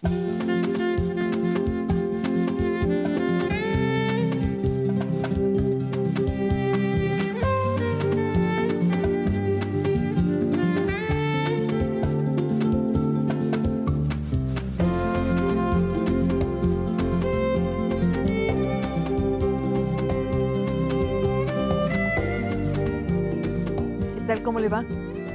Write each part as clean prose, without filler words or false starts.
¿Qué tal? ¿Cómo le va?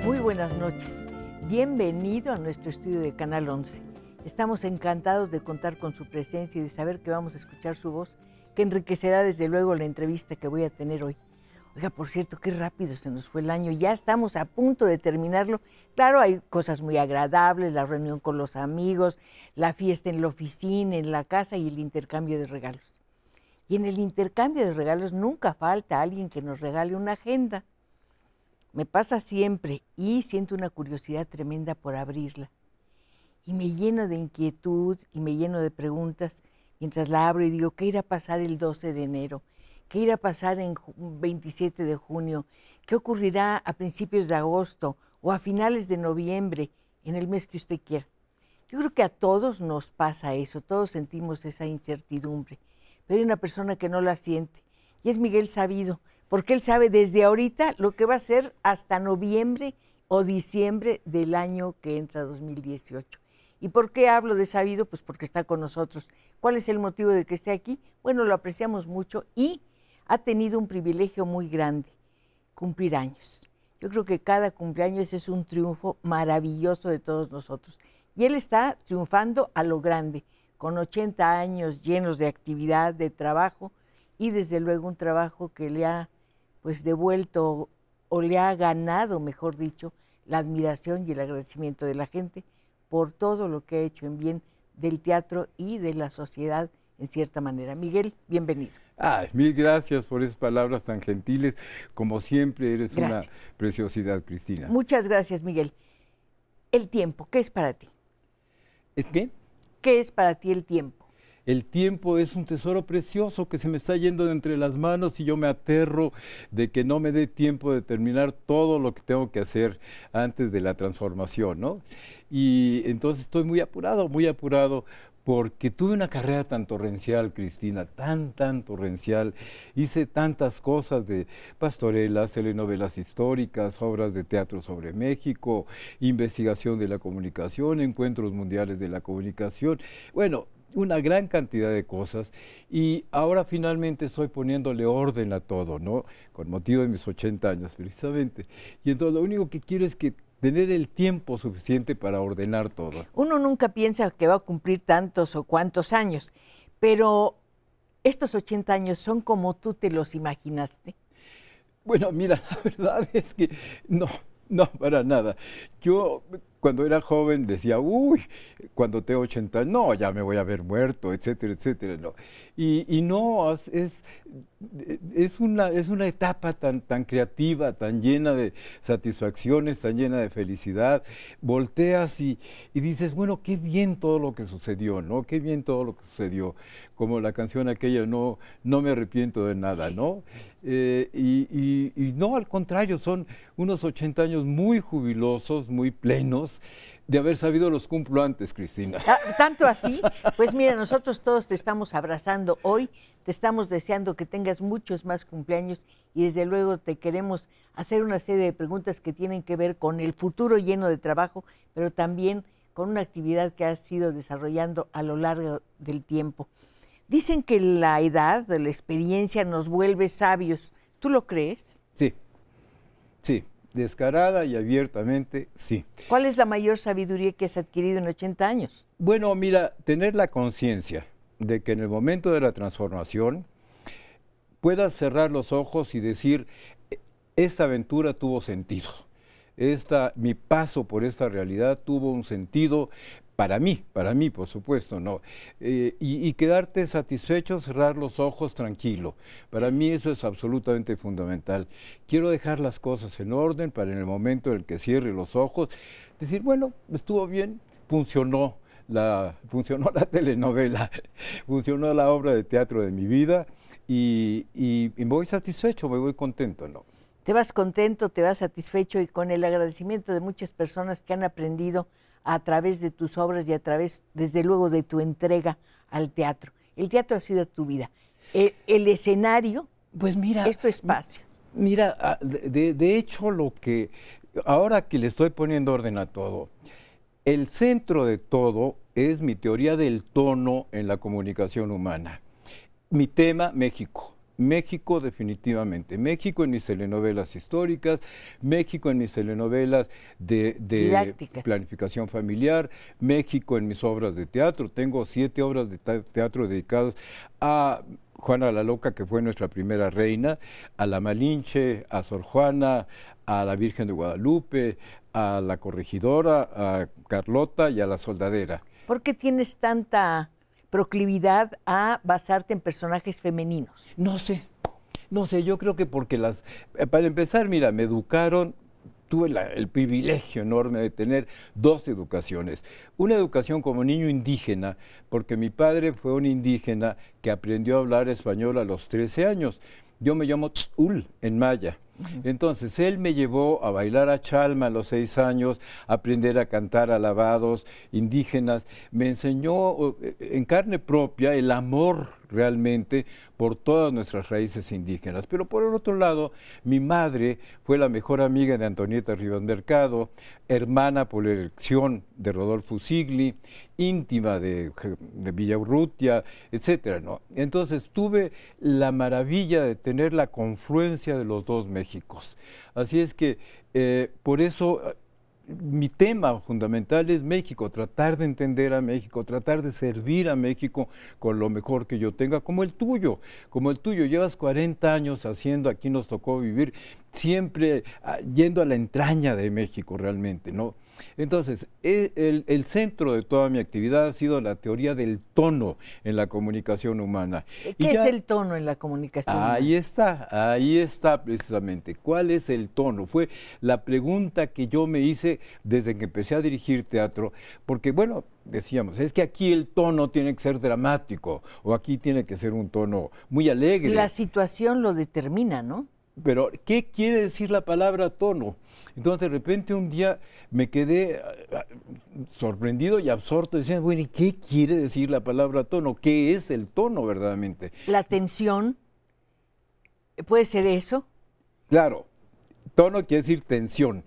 Muy buenas noches. Bienvenido a nuestro estudio de Canal 11. Estamos encantados de contar con su presencia y de saber que vamos a escuchar su voz, que enriquecerá desde luego la entrevista que voy a tener hoy. Oiga, por cierto, qué rápido se nos fue el año. Ya estamos a punto de terminarlo. Claro, hay cosas muy agradables, la reunión con los amigos, la fiesta en la oficina, en la casa y el intercambio de regalos. Y en el intercambio de regalos nunca falta alguien que nos regale una agenda. Me pasa siempre y siento una curiosidad tremenda por abrirla. Y me lleno de inquietud y me lleno de preguntas mientras la abro y digo, ¿qué irá a pasar el 12 de enero? ¿Qué irá a pasar en 27 de junio? ¿Qué ocurrirá a principios de agosto o a finales de noviembre, en el mes que usted quiera? Yo creo que a todos nos pasa eso, todos sentimos esa incertidumbre, pero hay una persona que no la siente y es Miguel Sabido, porque él sabe desde ahorita lo que va a ser hasta noviembre o diciembre del año que entra 2018. ¿Y por qué hablo de Sabido? Pues porque está con nosotros. ¿Cuál es el motivo de que esté aquí? Bueno, lo apreciamos mucho y ha tenido un privilegio muy grande, cumplir años. Yo creo que cada cumpleaños es un triunfo maravilloso de todos nosotros. Y él está triunfando a lo grande, con 80 años llenos de actividad, de trabajo y desde luego un trabajo que le ha devuelto o le ha ganado, mejor dicho, la admiración y el agradecimiento de la gente por todo lo que ha hecho en bien del teatro y de la sociedad en cierta manera. Miguel, bienvenido. Ay, mil gracias por esas palabras tan gentiles. Como siempre, eres una preciosidad, Cristina. Muchas gracias, Miguel. El tiempo, ¿qué es para ti? ¿Es qué? ¿Qué es para ti el tiempo? El tiempo es un tesoro precioso que se me está yendo de entre las manos y yo me aterro de que no me dé tiempo de terminar todo lo que tengo que hacer antes de la transformación, ¿no? Y entonces estoy muy apurado, porque tuve una carrera tan torrencial, Cristina, tan torrencial. Hice tantas cosas de pastorelas, telenovelas históricas, obras de teatro sobre México, investigación de la comunicación, encuentros mundiales de la comunicación. Bueno, una gran cantidad de cosas y ahora finalmente estoy poniéndole orden a todo, ¿no? Con motivo de mis 80 años, precisamente. Y entonces lo único que quiero es que tener el tiempo suficiente para ordenar todo. Uno nunca piensa que va a cumplir tantos o cuantos años, pero estos 80 años son como tú te los imaginaste. Bueno, mira, la verdad es que no, para nada. Yo cuando era joven decía, uy, cuando tengo 80 años, no, ya me voy a ver muerto, etcétera, etcétera. No. Y no, es una etapa tan creativa, tan llena de satisfacciones, tan llena de felicidad. Volteas y dices, bueno, qué bien todo lo que sucedió, ¿no? Qué bien todo lo que sucedió. Como la canción aquella, no me arrepiento de nada, sí. ¿No? Y no, al contrario, son unos 80 años muy jubilosos, muy plenos. De haber sabido los cumplo antes, Cristina. ¿Tanto así? Pues mira, nosotros todos te estamos abrazando hoy, te estamos deseando que tengas muchos más cumpleaños y desde luego te queremos hacer una serie de preguntas que tienen que ver con el futuro lleno de trabajo, pero también con una actividad que has ido desarrollando a lo largo del tiempo. Dicen que la edad, la experiencia nos vuelve sabios. ¿Tú lo crees? Sí. Descarada y abiertamente, sí. ¿Cuál es la mayor sabiduría que has adquirido en 80 años? Bueno, mira, tener la conciencia de que en el momento de la transformación puedas cerrar los ojos y decir, esta aventura tuvo sentido. Mi paso por esta realidad tuvo un sentido para mí, por supuesto, ¿no? Y quedarte satisfecho, cerrar los ojos tranquilo. Para mí eso es absolutamente fundamental. Quiero dejar las cosas en orden para en el momento en el que cierre los ojos, decir, bueno, estuvo bien, funcionó la telenovela, funcionó la obra de teatro de mi vida y me voy satisfecho, me voy contento, ¿no? Te vas contento, te vas satisfecho y con el agradecimiento de muchas personas que han aprendido a través de tus obras y a través, desde luego, de tu entrega al teatro. El teatro ha sido tu vida. El escenario Pues mira, es tu espacio. Mira, de hecho, ahora que le estoy poniendo orden a todo, el centro de todo es mi teoría del tono en la comunicación humana. Mi tema, México. México definitivamente, México en mis telenovelas históricas, México en mis telenovelas de planificación familiar, México en mis obras de teatro. Tengo 7 obras de teatro dedicadas a Juana la Loca, que fue nuestra primera reina, a la Malinche, a Sor Juana, a la Virgen de Guadalupe, a la Corregidora, a Carlota y a la Soldadera. ¿Por qué tienes tanta proclividad a basarte en personajes femeninos? No sé, yo creo que porque para empezar, mira, me educaron, tuve el privilegio enorme de tener 2 educaciones. Una educación como niño indígena, porque mi padre fue un indígena que aprendió a hablar español a los 13 años. Yo me llamo Tz'ul en maya. Entonces, él me llevó a bailar a Chalma a los 6 años, a aprender a cantar alabados indígenas. Me enseñó en carne propia el amor realmente por todas nuestras raíces indígenas. Pero por el otro lado, mi madre fue la mejor amiga de Antonieta Rivas Mercado, hermana por elección de Rodolfo Sigli, íntima de Villaurrutia, etcétera, ¿no? Entonces tuve la maravilla de tener la confluencia de los 2 Méxicos. Así es que por eso mi tema fundamental es México, tratar de entender a México, tratar de servir a México con lo mejor que yo tenga, como el tuyo. Llevas 40 años haciendo, aquí nos tocó vivir, siempre yendo a la entraña de México realmente, ¿no? Entonces, el centro de toda mi actividad ha sido la teoría del tono en la comunicación humana. ¿Qué es el tono en la comunicación humana? Ahí está precisamente. ¿Cuál es el tono? Fue la pregunta que yo me hice desde que empecé a dirigir teatro, porque bueno, decíamos, es que aquí el tono tiene que ser dramático, o aquí tiene que ser un tono muy alegre. La situación lo determina, ¿no? Pero, ¿qué quiere decir la palabra tono? Entonces, de repente, un día me quedé sorprendido y absorto, diciendo, bueno, ¿y qué quiere decir la palabra tono? ¿Qué es el tono verdaderamente? La tensión, ¿puede ser eso? Claro, tono quiere decir tensión,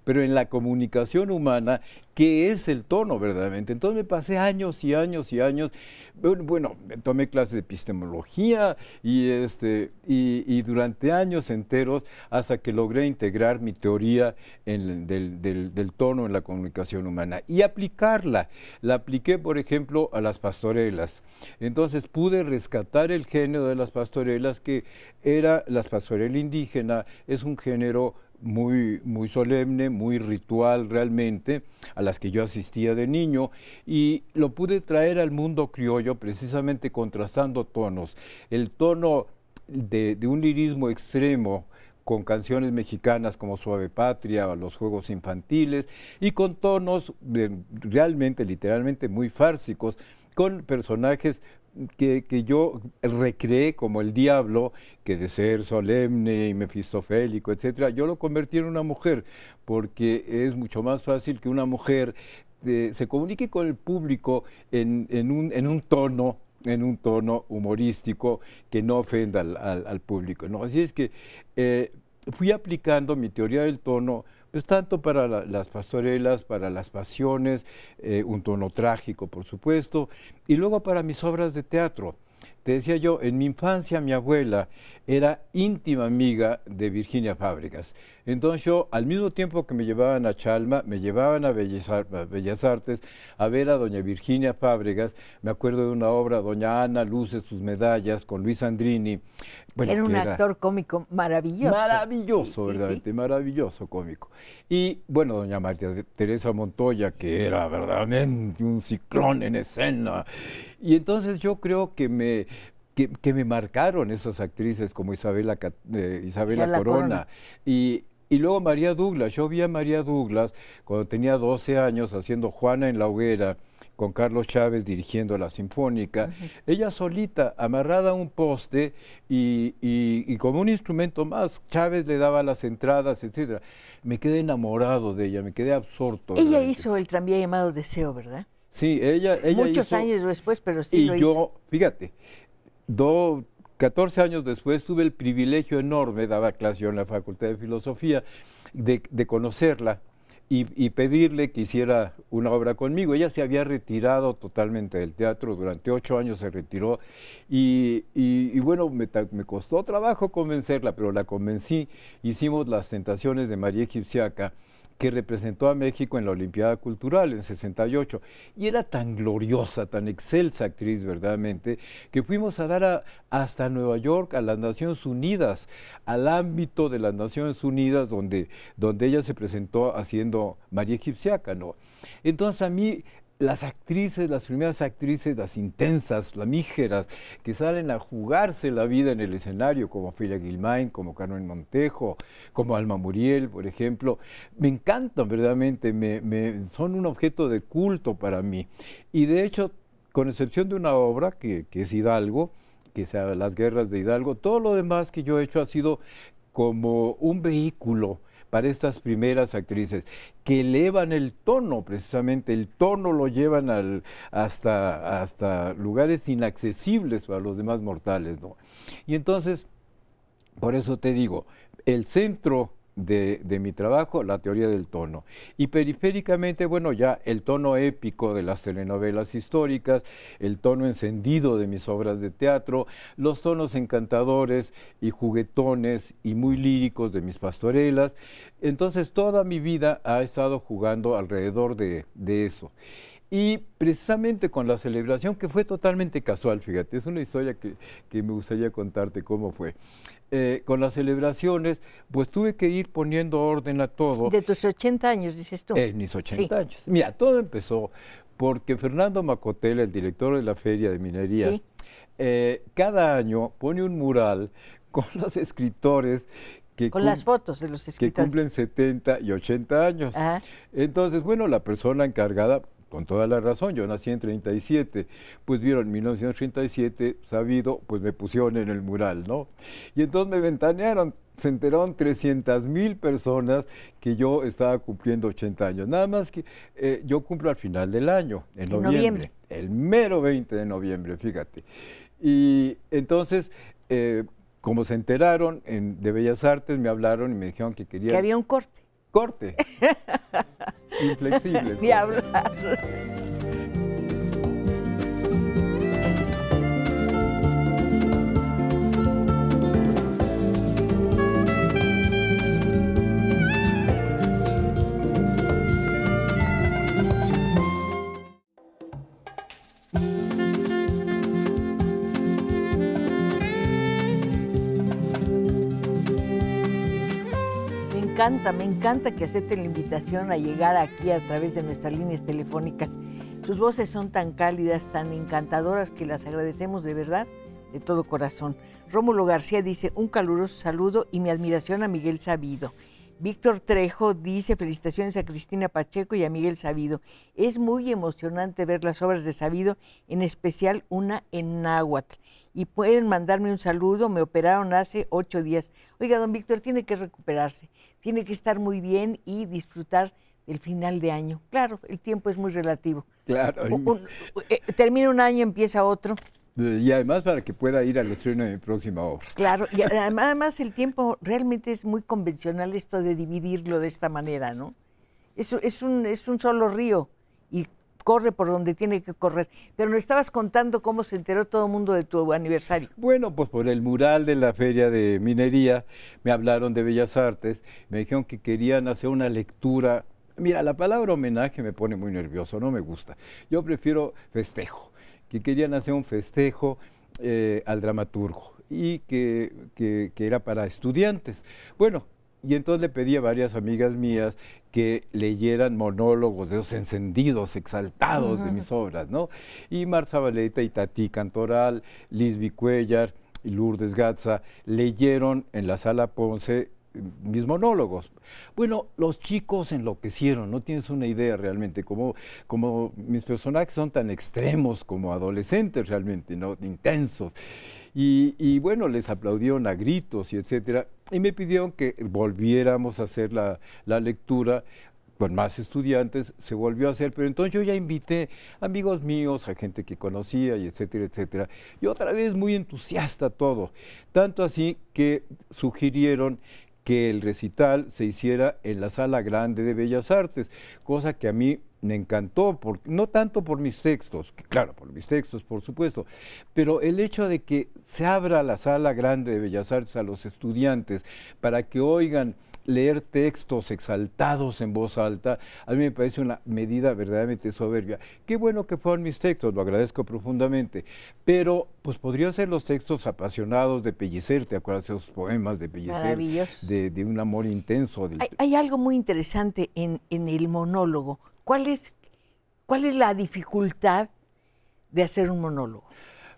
pero en la comunicación humana, ¿qué es el tono verdaderamente? Entonces me pasé años y años y años, bueno, tomé clases de epistemología y durante años enteros hasta que logré integrar mi teoría del tono en la comunicación humana y aplicarla. La apliqué, por ejemplo, a las pastorelas. Entonces pude rescatar el género de las pastorelas, que era la pastorela indígena, es un género muy solemne, muy ritual realmente, a las que yo asistía de niño, y lo pude traer al mundo criollo precisamente contrastando tonos. El tono de un lirismo extremo con canciones mexicanas como Suave Patria o Los Juegos Infantiles, y con tonos realmente, literalmente muy fársicos, con personajes que yo recreé como el diablo, que de ser solemne y mefistofélico, etcétera, yo lo convertí en una mujer, porque es mucho más fácil que una mujer se comunique con el público en un tono humorístico que no ofenda al público, ¿no? Así es que fui aplicando mi teoría del tono, pues tanto para las pastorelas, para las pasiones, un tono trágico, por supuesto, y luego para mis obras de teatro. Te decía yo, en mi infancia mi abuela era íntima amiga de Virginia Fábregas. Entonces yo, al mismo tiempo que me llevaban a Chalma, me llevaban a Bellas Artes a ver a doña Virginia Fábregas. Me acuerdo de una obra, Doña Ana luce sus medallas, con Luis Andrini. Bueno, era un actor cómico maravilloso. Maravilloso, verdaderamente, maravilloso cómico. Y bueno, doña María Teresa Montoya, que era verdaderamente un ciclón en escena. Y entonces yo creo que me marcaron esas actrices como Isabela Corona. Y luego María Douglas. Yo vi a María Douglas cuando tenía 12 años haciendo Juana en la hoguera con Carlos Chávez dirigiendo la Sinfónica, ella solita, amarrada a un poste y como un instrumento más, Chávez le daba las entradas, etcétera. Me quedé enamorado de ella, me quedé absorto. Ella realmente. hizo el tranvía llamado Deseo, ¿verdad? Sí, ella Muchos hizo, años después, pero sí lo y hizo. yo, fíjate, 14 años después tuve el privilegio enorme, daba clase yo en la Facultad de Filosofía, de conocerla y pedirle que hiciera una obra conmigo. Ella se había retirado totalmente del teatro, durante 8 años se retiró y bueno, me costó trabajo convencerla, pero la convencí. Hicimos Las Tentaciones de María Egipciaca, que representó a México en la Olimpiada Cultural en 68, y era tan gloriosa, tan excelsa actriz verdaderamente, que fuimos a dar hasta Nueva York, a las Naciones Unidas, al ámbito de las Naciones Unidas, donde ella se presentó haciendo María Egipciaca, ¿no? Entonces a mí, las actrices, las primeras actrices, las intensas, lamígeras, que salen a jugarse la vida en el escenario, como Felia Guilmain, como Carmen Montejo, como Alma Muriel, por ejemplo, me encantan verdaderamente, son un objeto de culto para mí. Y de hecho, con excepción de una obra que es Hidalgo, que sea Las Guerras de Hidalgo, todo lo demás que yo he hecho ha sido como un vehículo para estas primeras actrices, que elevan el tono, precisamente, el tono lo llevan hasta lugares inaccesibles para los demás mortales, ¿no? Y entonces, por eso te digo, el centro de mi trabajo, la teoría del tono. Y periféricamente, bueno, ya el tono épico de las telenovelas históricas, el tono encendido de mis obras de teatro, los tonos encantadores y juguetones y muy líricos de mis pastorelas. Entonces, toda mi vida ha estado jugando alrededor de eso. Y precisamente con la celebración, que fue totalmente casual, fíjate, es una historia que me gustaría contarte cómo fue. Con las celebraciones, pues tuve que ir poniendo orden a todo. De tus 80 años, dices tú. En mis 80 años. Mira, todo empezó porque Fernando Macotel, el director de la Feria de Minería, cada año pone un mural con los escritores con las fotos de los escritores que cumplen 70 y 80 años. Ajá. Entonces, bueno, la persona encargada, con toda la razón, yo nací en 37, pues vieron 1937, sabido, pues me pusieron en el mural, ¿no? Y entonces me ventanearon, se enteraron 300,000 personas que yo estaba cumpliendo 80 años. Nada más que yo cumplo al final del año, en noviembre. El mero 20 de noviembre, fíjate. Y entonces, como se enteraron de Bellas Artes, me hablaron y me dijeron que querían... Que había un corte. Corte. Inflexible. Diablo. Me encanta que acepten la invitación a llegar aquí a través de nuestras líneas telefónicas. Sus voces son tan cálidas, tan encantadoras, que las agradecemos de verdad, de todo corazón. Rómulo García dice, un caluroso saludo y mi admiración a Miguel Sabido. Víctor Trejo dice, felicitaciones a Cristina Pacheco y a Miguel Sabido. Es muy emocionante ver las obras de Sabido, en especial una en náhuatl. Y pueden mandarme un saludo, me operaron hace 8 días. Oiga, don Víctor, tiene que recuperarse, tiene que estar muy bien y disfrutar del final de año. Claro, el tiempo es muy relativo. Claro. Termina un año, empieza otro. Y además para que pueda ir al estreno de mi próxima obra. Claro, y además el tiempo realmente es muy convencional esto de dividirlo de esta manera, ¿no? Es un solo río y corre por donde tiene que correr. Pero nos estabas contando cómo se enteró todo el mundo de tu aniversario. Bueno, pues por el mural de la Feria de Minería me hablaron de Bellas Artes, me dijeron que querían hacer una lectura. Mira, la palabra homenaje me pone muy nervioso, no me gusta. Yo prefiero festejo, que querían hacer un festejo al dramaturgo y que era para estudiantes. Bueno, y entonces le pedí a varias amigas mías que leyeran monólogos de esos encendidos, exaltados de mis obras, ¿no? Y Marta Valeta, Itatí Cantoral, Lisby Cuellar y Lourdes Gatza leyeron en la Sala Ponce mis monólogos. Bueno, los chicos enloquecieron, no tienes una idea realmente, como mis personajes son tan extremos como adolescentes realmente, ¿no? Intensos. Y bueno, les aplaudieron a gritos y etcétera, y me pidieron que volviéramos a hacer la lectura con más estudiantes, se volvió a hacer, pero entonces yo ya invité amigos míos, a gente que conocía y etcétera, etcétera, y otra vez muy entusiasta todo, tanto así que sugirieron que el recital se hiciera en la Sala Grande de Bellas Artes, cosa que a mí me encantó, no tanto por mis textos, que claro, por mis textos, por supuesto, pero el hecho de que se abra la Sala Grande de Bellas Artes a los estudiantes para que oigan leer textos exaltados en voz alta, a mí me parece una medida verdaderamente soberbia. Qué bueno que fueron mis textos, lo agradezco profundamente, pero pues podrían ser los textos apasionados de Pellicer, ¿te acuerdas de esos poemas de Pellicer? Maravillosos. De un amor intenso. Hay algo muy interesante en el monólogo. ¿Cuál es la dificultad de hacer un monólogo?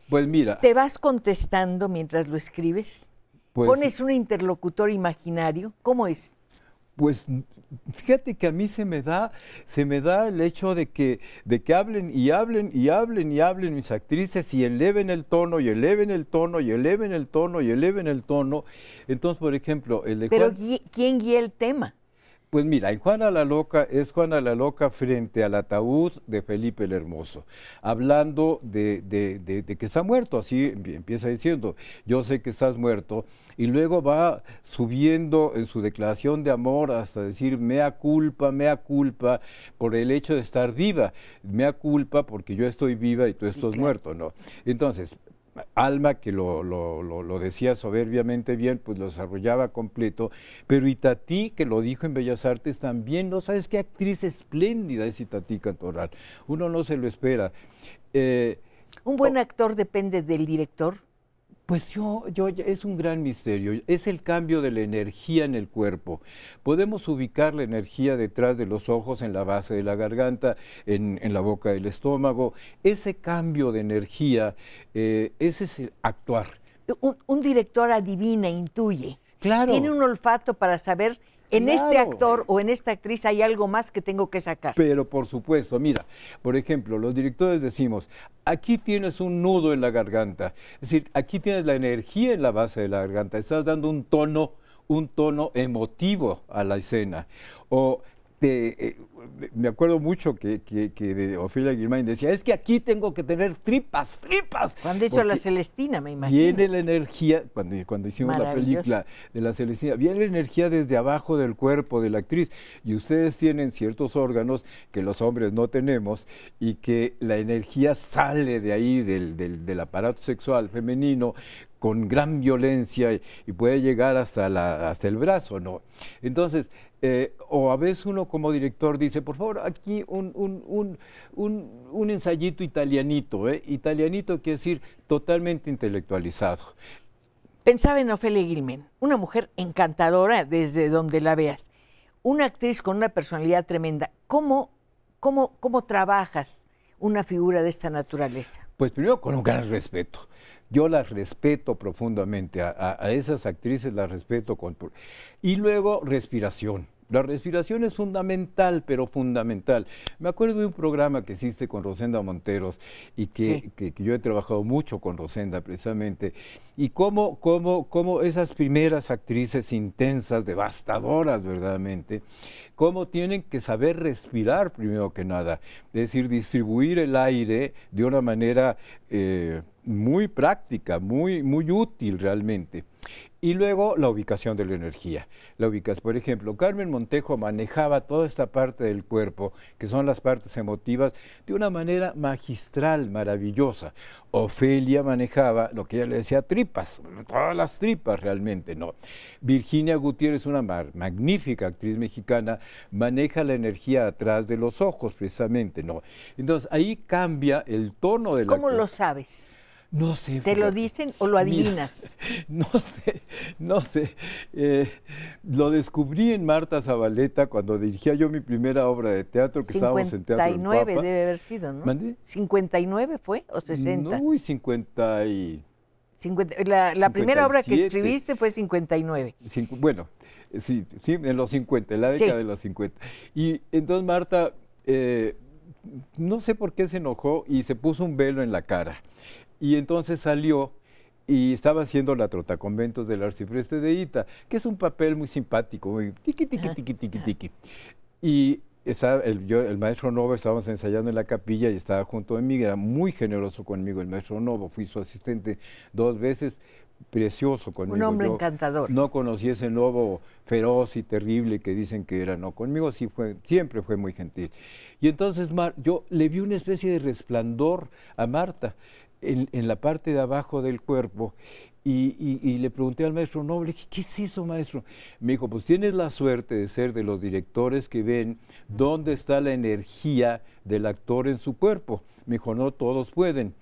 Pues mira. ¿Te vas contestando mientras lo escribes? Pues, ¿pones un interlocutor imaginario? ¿Cómo es? Pues fíjate que a mí se me da el hecho de que hablen y hablen y hablen y hablen mis actrices y eleven el tono y eleven el tono y eleven el tono y eleven el tono. Entonces, por ejemplo, el de Pero Juan, ¿quién guía el tema? pues mira, en Juana la Loca es Juana la Loca frente al ataúd de Felipe el Hermoso, hablando de que está muerto, así empieza diciendo, yo sé que estás muerto, y luego va subiendo en su declaración de amor hasta decir mea culpa por el hecho de estar viva, mea culpa porque yo estoy viva y tú estás muerto, ¿no? Entonces, Alma, que lo decía soberbiamente bien, pues lo desarrollaba completo, pero Itatí, que lo dijo en Bellas Artes también, no sabes qué actriz espléndida es Itatí Cantoral, uno no se lo espera. ¿Un buen actor depende del director? Pues es un gran misterio, es el cambio de la energía en el cuerpo. Podemos ubicar la energía detrás de los ojos, en la base de la garganta, en la boca del estómago. Ese cambio de energía, ese es el actuar. Un director adivina, intuye. Claro. Tiene un olfato para saber, en este actor o en esta actriz hay algo más que tengo que sacar. Pero por supuesto, mira, por ejemplo, los directores decimos, aquí tienes un nudo en la garganta, es decir, aquí tienes la energía en la base de la garganta, estás dando un tono emotivo a la escena. O me acuerdo mucho que de Ofelia Guilmain decía, es que aquí tengo que tener tripas. Cuando hizo La Celestina, me imagino. Viene la energía, cuando hicimos la película de La Celestina, viene la energía desde abajo del cuerpo de la actriz, y ustedes tienen ciertos órganos que los hombres no tenemos, y que la energía sale de ahí, del aparato sexual femenino, con gran violencia, y puede llegar hasta el brazo, ¿no? Entonces, o a veces uno como director dice, por favor, aquí un ensayito italianito, italianito quiere decir totalmente intelectualizado. Pensaba en Ofelia Guilmain, una mujer encantadora desde donde la veas, una actriz con una personalidad tremenda. ¿Cómo trabajas una figura de esta naturaleza? Pues primero con un gran respeto. Yo las respeto profundamente, a esas actrices las respeto. Y luego respiración. La respiración es fundamental, pero fundamental. Me acuerdo de un programa que hiciste con Rosenda Monteros y que yo he trabajado mucho con Rosenda precisamente, y cómo esas primeras actrices intensas, devastadoras verdaderamente, cómo tienen que saber respirar primero que nada, es decir, distribuir el aire de una manera muy práctica, muy útil realmente. Y luego la ubicación de la energía. Por ejemplo, Carmen Montejo manejaba toda esta parte del cuerpo, que son las partes emotivas, de una manera magistral, maravillosa. Ofelia manejaba lo que ella le decía tripas, todas las tripas realmente, ¿no? Virginia Gutiérrez, una magnífica actriz mexicana, maneja la energía atrás de los ojos, precisamente, ¿no? Entonces, ahí cambia el tono de la... ¿Cómo lo sabes? No sé. ¿Te lo dicen o lo adivinas? Mira, no sé. Lo descubrí en Marta Zabaleta cuando dirigía yo mi primera obra de teatro, que estábamos en Teatro del Papa. 59 debe haber sido, ¿no? ¿Mandé? ¿59 fue o 60? No, 50 y... La primera obra que escribiste fue 59. Bueno, Sí, sí, en los 50, en la década de los 50. Y entonces Marta, no sé por qué se enojó y se puso un velo en la cara. Y entonces salió y estaba haciendo la Trotaconventos del Arcipreste de Ita, que es un papel muy simpático, muy tiqui, tiqui, tiqui, tiqui, tiqui. Y el maestro Novo, estábamos ensayando en la capilla y estaba junto a mí, era muy generoso conmigo el maestro Novo, fui su asistente 2 veces, precioso conmigo. Un hombre Yo encantador. no conocí ese Novo feroz y terrible que dicen que era, no, conmigo sí fue, siempre fue muy gentil. Y entonces yo le vi una especie de resplandor a Marta en la parte de abajo del cuerpo. Y le pregunté al maestro Novo, le dije, ¿qué es eso, maestro? Me dijo, pues tienes la suerte de ser de los directores que ven dónde está la energía del actor en su cuerpo. Me dijo, no todos pueden.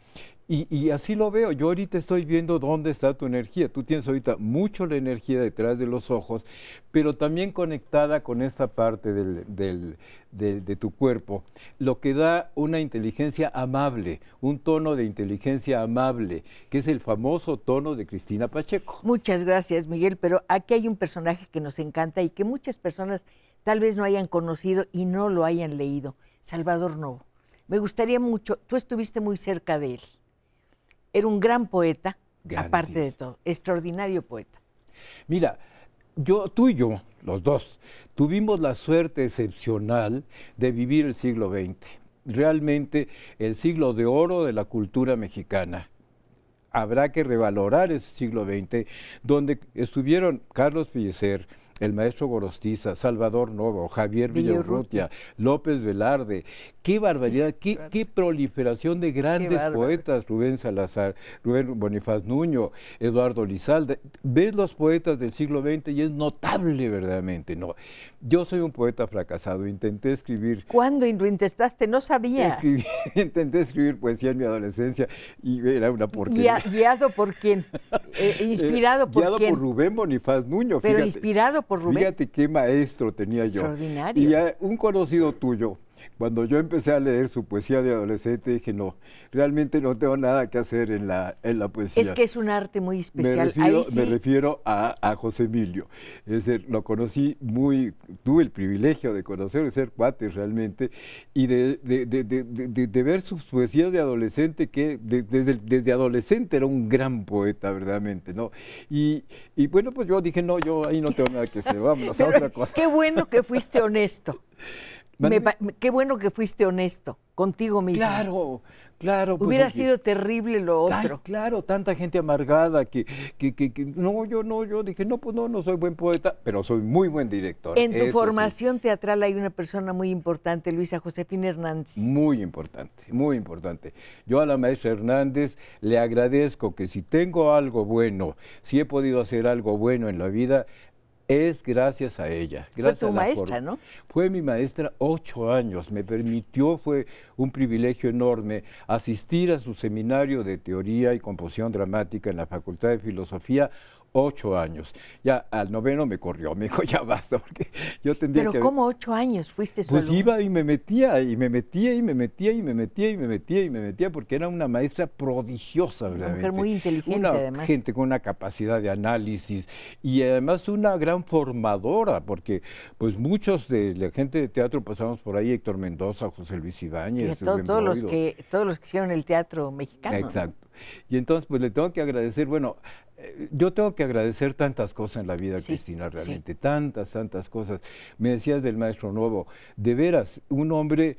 Y así lo veo, yo ahorita estoy viendo dónde está tu energía. Tú tienes ahorita mucho la energía detrás de los ojos, pero también conectada con esta parte de tu cuerpo, lo que da una inteligencia amable, un tono de inteligencia amable, que es el famoso tono de Cristina Pacheco. Muchas gracias, Miguel, pero aquí hay un personaje que nos encanta y que muchas personas tal vez no hayan conocido y no lo hayan leído, Salvador Novo. Me gustaría mucho, tú estuviste muy cerca de él. Era un gran poeta, aparte de todo, extraordinario poeta. Mira, tú y yo, los dos, tuvimos la suerte excepcional de vivir el siglo XX, realmente el siglo de oro de la cultura mexicana. Habrá que revalorar ese siglo XX, donde estuvieron Carlos Pellicer, el maestro Gorostiza, Salvador Novo, Javier Villaurrutia, López Velarde. ¡Qué barbaridad! ¡Qué proliferación de grandes poetas! Rubén Salazar, Rubén Bonifaz Nuño, Eduardo Lizalde. Ves los poetas del siglo XX y es notable verdaderamente. No, yo soy un poeta fracasado, intenté escribir... ¿Cuándo lo intentaste? No sabía. Intenté escribir poesía en mi adolescencia y era una porquería. ¿Guiado por quién? ¿Inspirado por quién? Guiado por Rubén Bonifaz Nuño. Pero fíjate, inspirado por Rubén. Fíjate qué maestro tenía yo. Extraordinario. Y un conocido tuyo, cuando yo empecé a leer su poesía de adolescente, dije, no, realmente no tengo nada que hacer en la poesía. Es que es un arte muy especial. Me refiero a José Emilio. Es decir, lo conocí tuve el privilegio de conocer, de ser cuate realmente, y de ver sus poesías de adolescente, que desde adolescente era un gran poeta, verdaderamente, ¿no? Y bueno, pues yo dije, no, yo ahí no tengo nada que hacer, vámonos a otra cosa. Qué bueno que fuiste honesto. Qué bueno que fuiste honesto contigo mismo. Claro, claro. Hubiera sido terrible lo otro. Ay, claro, tanta gente amargada que no, yo dije, no, pues no soy buen poeta, pero soy muy buen director. En tu formación teatral hay una persona muy importante, Luisa Josefina Hernández. Muy importante, muy importante. Yo a la maestra Hernández le agradezco que si tengo algo bueno, si he podido hacer algo bueno en la vida, es gracias a ella. Fue tu maestra, ¿no? Fue mi maestra 8 años, me permitió, fue un privilegio enorme asistir a su seminario de teoría y composición dramática en la Facultad de Filosofía. 8 años. Ya al 9º me corrió, me dijo, ya basta, porque yo tendría que... Pero ¿cómo 8 años fuiste su alumno? Iba y me metía, y me metía, y me metía, y me metía, y me metía, y me metía, porque era una maestra prodigiosa, Una realmente. mujer muy inteligente, además. Gente con una capacidad de análisis, y además una gran formadora, porque pues muchos de la gente de teatro pasamos por ahí, Héctor Mendoza, José Luis Ibáñez, todos los que hicieron el teatro mexicano. Exacto. ¿No? Y entonces, pues le tengo que agradecer, bueno, yo tengo que agradecer tantas cosas en la vida, sí, Cristina, realmente, sí. tantas cosas. Me decías del maestro Novo, de veras, un hombre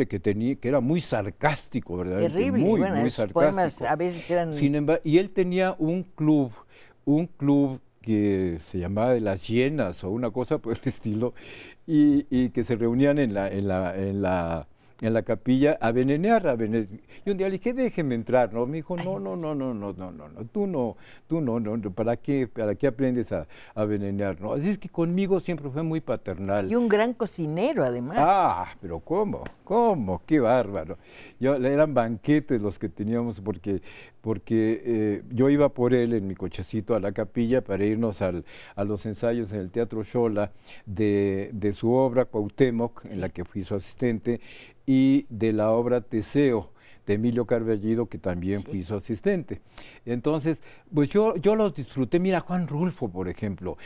que era muy sarcástico, ¿verdad? Terrible, muy sarcástico. Poemas a veces eran... Sin embargo, y él tenía un club que se llamaba de las Llenas o una cosa por el estilo, y que se reunían en la capilla a venenear, y un día le dije, déjeme entrar, ¿no? Me dijo, no, tú no, ¿para qué aprendes a venenear, no? Así es que conmigo siempre fue muy paternal. Y un gran cocinero, además. Ah, pero ¿cómo? Qué bárbaro. Eran banquetes los que teníamos, porque yo iba por él en mi cochecito a la capilla para irnos a los ensayos en el Teatro Xola de su obra Cuauhtémoc, en la que fui su asistente, y de la obra Teseo de Emilio Carballido, que también Sí. fui su asistente. Entonces, pues yo los disfruté. Mira, Juan Rulfo, por ejemplo,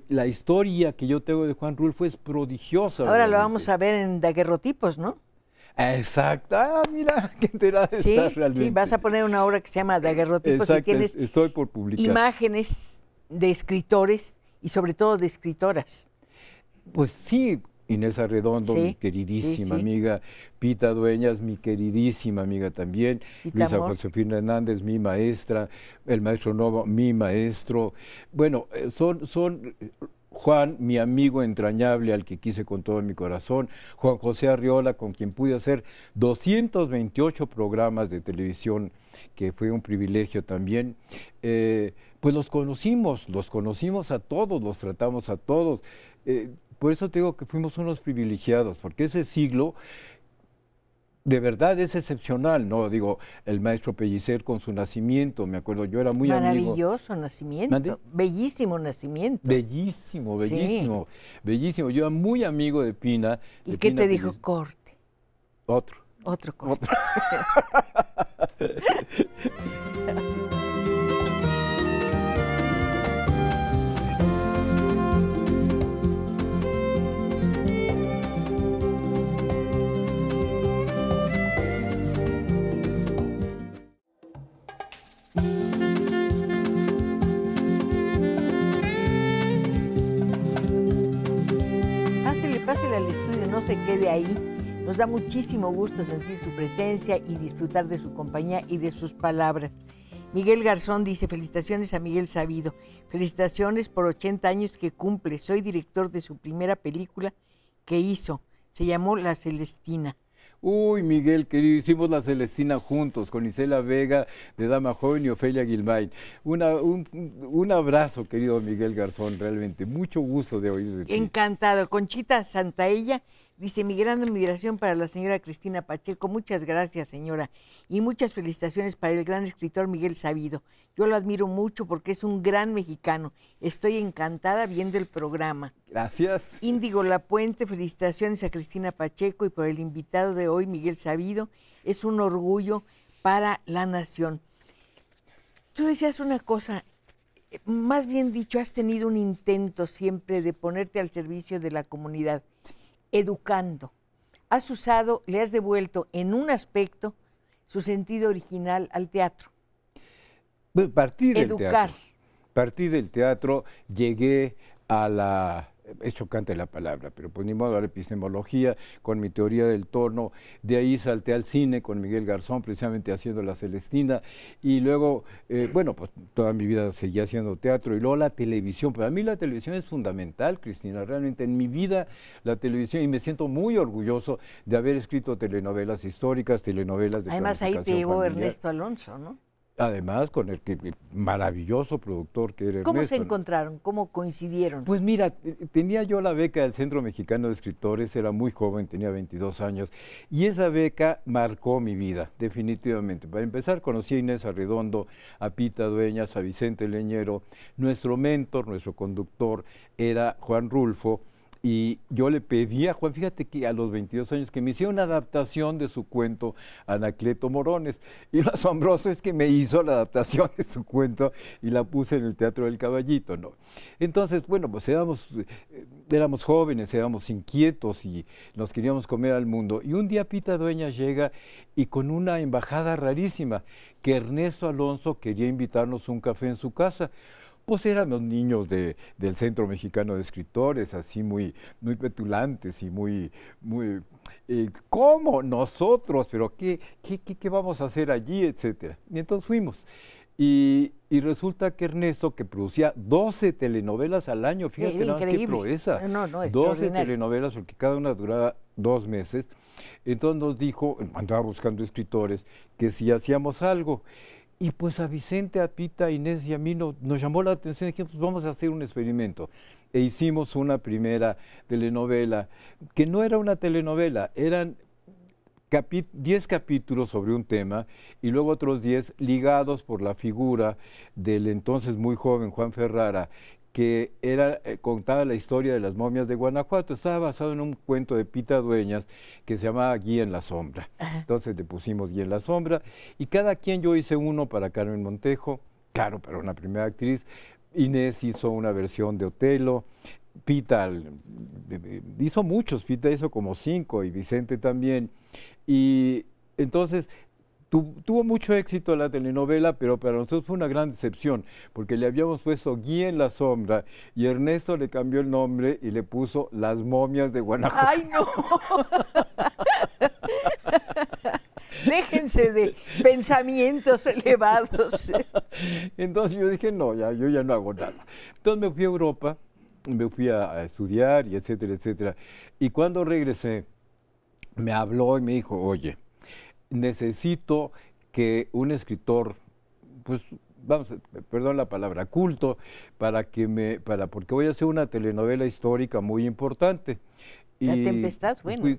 la historia que yo tengo de Juan Rulfo es prodigiosa. Ahora lo realmente. vamos a ver en daguerrotipos, ¿no? Exacto. Ah, mira, qué enterada Sí, estás realmente. sí, vas a poner una obra que se llama Daguerrotipos y Exacto, tienes estoy por publicar. imágenes de escritores y sobre todo de escritoras. Pues sí, Inés Arredondo, Sí, mi queridísima sí, sí. amiga, Pita Dueñas, mi queridísima amiga también, Pita Luisa Amor. Josefina Hernández, mi maestra, el maestro Novo, mi maestro. Bueno, son Juan, mi amigo entrañable, al que quise con todo mi corazón, Juan José Arriola, con quien pude hacer 228 programas de televisión, que fue un privilegio también. Pues los conocimos a todos, los tratamos a todos. Por eso te digo que fuimos unos privilegiados, porque ese siglo de verdad es excepcional, ¿no? Digo, el maestro Pellicer con su nacimiento, me acuerdo, yo era muy amigo. Maravilloso nacimiento, ¿Mande? bellísimo nacimiento. Bellísimo, bellísimo, Sí. bellísimo. Yo era muy amigo de Pina. ¿Y de qué Pina te dijo? Pellicer. Corte, Otro. otro corte. Pásele al estudio, no se quede ahí. Nos da muchísimo gusto sentir su presencia y disfrutar de su compañía y de sus palabras. Miguel Garzón dice, felicitaciones a Miguel Sabido. Felicitaciones por 80 años que cumple. Soy director de su primera película que hizo. Se llamó La Celestina. Uy, Miguel, querido, hicimos La Celestina juntos con Isela Vega de Dama Joven y Ofelia Guilmain. Un abrazo, querido Miguel Garzón, realmente. Mucho gusto de oír de ti. Encantado. Conchita Santaella dice, mi gran admiración para la señora Cristina Pacheco. Muchas gracias, señora. Y muchas felicitaciones para el gran escritor Miguel Sabido. Yo lo admiro mucho porque es un gran mexicano. Estoy encantada viendo el programa. Gracias. Índigo Lapuente, felicitaciones a Cristina Pacheco y por el invitado de hoy, Miguel Sabido. Es un orgullo para la nación. Tú decías una cosa, más bien dicho, has tenido un intento siempre de ponerte al servicio de la comunidad, educando. Has usado, le has devuelto en un aspecto su sentido original al teatro. Bueno, partí del Educar. teatro. Partí del teatro, llegué a la... Es chocante la palabra, pero pues ni modo, a la epistemología, con mi teoría del tono. De ahí salté al cine con Miguel Garzón, precisamente haciendo La Celestina. Y luego, bueno, pues toda mi vida seguía haciendo teatro. Y luego la televisión. Para mí la televisión es fundamental, Cristina. Realmente en mi vida la televisión, y me siento muy orgulloso de haber escrito telenovelas históricas, telenovelas de Además, ahí te planificación llevó familiar. Ernesto Alonso, ¿no? Además, con el maravilloso productor que era ¿Cómo Ernesto. se encontraron? ¿Cómo coincidieron? Pues mira, tenía yo la beca del Centro Mexicano de Escritores, era muy joven, tenía 22 años, y esa beca marcó mi vida, definitivamente. Para empezar, conocí a Inés Arredondo, a Pita Dueñas, a Vicente Leñero. Nuestro mentor, nuestro conductor, era Juan Rulfo, y yo le pedí a Juan, fíjate que a los 22 años, que me hiciera una adaptación de su cuento Anacleto Morones. Y lo asombroso es que me hizo la adaptación de su cuento y la puse en el Teatro del Caballito, ¿no? Entonces, bueno, pues éramos jóvenes, éramos inquietos y nos queríamos comer al mundo. Y un día Pita Dueñas llega y con una embajada rarísima, que Ernesto Alonso quería invitarnos a un café en su casa. Pues éramos niños del Centro Mexicano de Escritores, así muy petulantes y ¿cómo? Nosotros, pero ¿qué vamos a hacer allí? Etcétera. Y entonces fuimos. Y resulta que Ernesto, que producía 12 telenovelas al año, fíjate nada más qué proeza. No, 12 telenovelas, porque cada una duraba 2 meses. Entonces nos dijo, andaba buscando escritores, que si hacíamos algo. Y pues a Vicente, a Pita, a Inés y a mí nos llamó la atención y dijimos, pues vamos a hacer un experimento. E hicimos una primera telenovela, que no era una telenovela, eran 10 capítulos sobre un tema y luego otros 10 ligados por la figura del entonces muy joven Juan Ferrara, que era contaba la historia de las momias de Guanajuato. Estaba basado en un cuento de Pita Dueñas que se llamaba Guía en la sombra. Entonces le pusimos Guía en la sombra y cada quien, yo hice uno para Carmen Montejo, claro, para una primera actriz. Inés hizo una versión de Otelo. Pita hizo muchos, Pita hizo como 5 y Vicente también. Y entonces tuvo mucho éxito la telenovela, pero para nosotros fue una gran decepción, porque le habíamos puesto Guía en la sombra y Ernesto le cambió el nombre y le puso Las momias de Guanajuato. ¡Ay, no! Déjense de pensamientos elevados. Entonces yo dije, no, yo ya no hago nada. Entonces me fui a Europa, me fui a estudiar y etcétera, etcétera. Y cuando regresé, me habló y me dijo, oye, necesito que un escritor, pues, vamos, perdón la palabra, culto, porque voy a hacer una telenovela histórica muy importante. La Y Tempestad, bueno.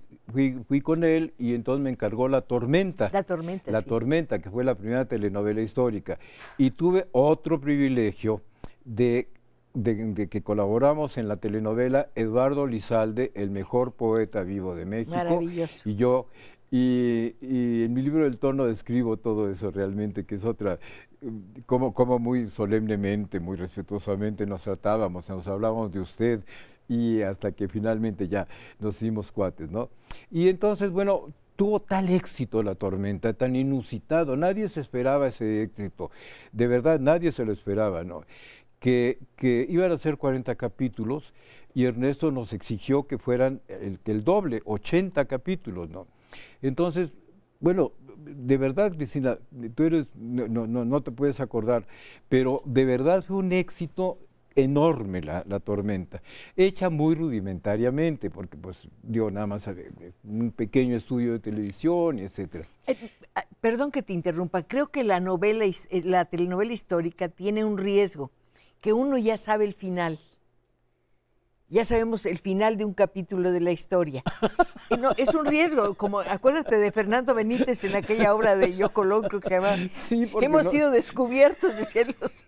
Fui con él y entonces me encargó La Tormenta. La Tormenta, La sí. Tormenta, que fue la primera telenovela histórica. Y tuve otro privilegio de que colaboramos en la telenovela Eduardo Lizalde, el mejor poeta vivo de México. Maravilloso. Y yo, y en mi libro del Tono describo todo eso realmente, que es otra, como muy solemnemente, muy respetuosamente nos tratábamos, nos hablábamos de usted, y hasta que finalmente ya nos hicimos cuates, ¿no? Y entonces, bueno, tuvo tal éxito La Tormenta, tan inusitado, nadie se esperaba ese éxito, de verdad nadie se lo esperaba, ¿no? Que iban a ser 40 capítulos y Ernesto nos exigió que fueran el doble, 80 capítulos, ¿no? Entonces, bueno, de verdad, Cristina, tú no te puedes acordar, pero de verdad fue un éxito enorme la Tormenta, hecha muy rudimentariamente, porque pues dio nada más un pequeño estudio de televisión, y etcétera. Perdón que te interrumpa, creo que la telenovela histórica tiene un riesgo, que uno ya sabe el final. Ya sabemos el final de un capítulo de la historia. No, es un riesgo, como acuérdate de Fernando Benítez en aquella obra de Yo Colón, creo que se llama. Sí, hemos sido descubiertos, decían los.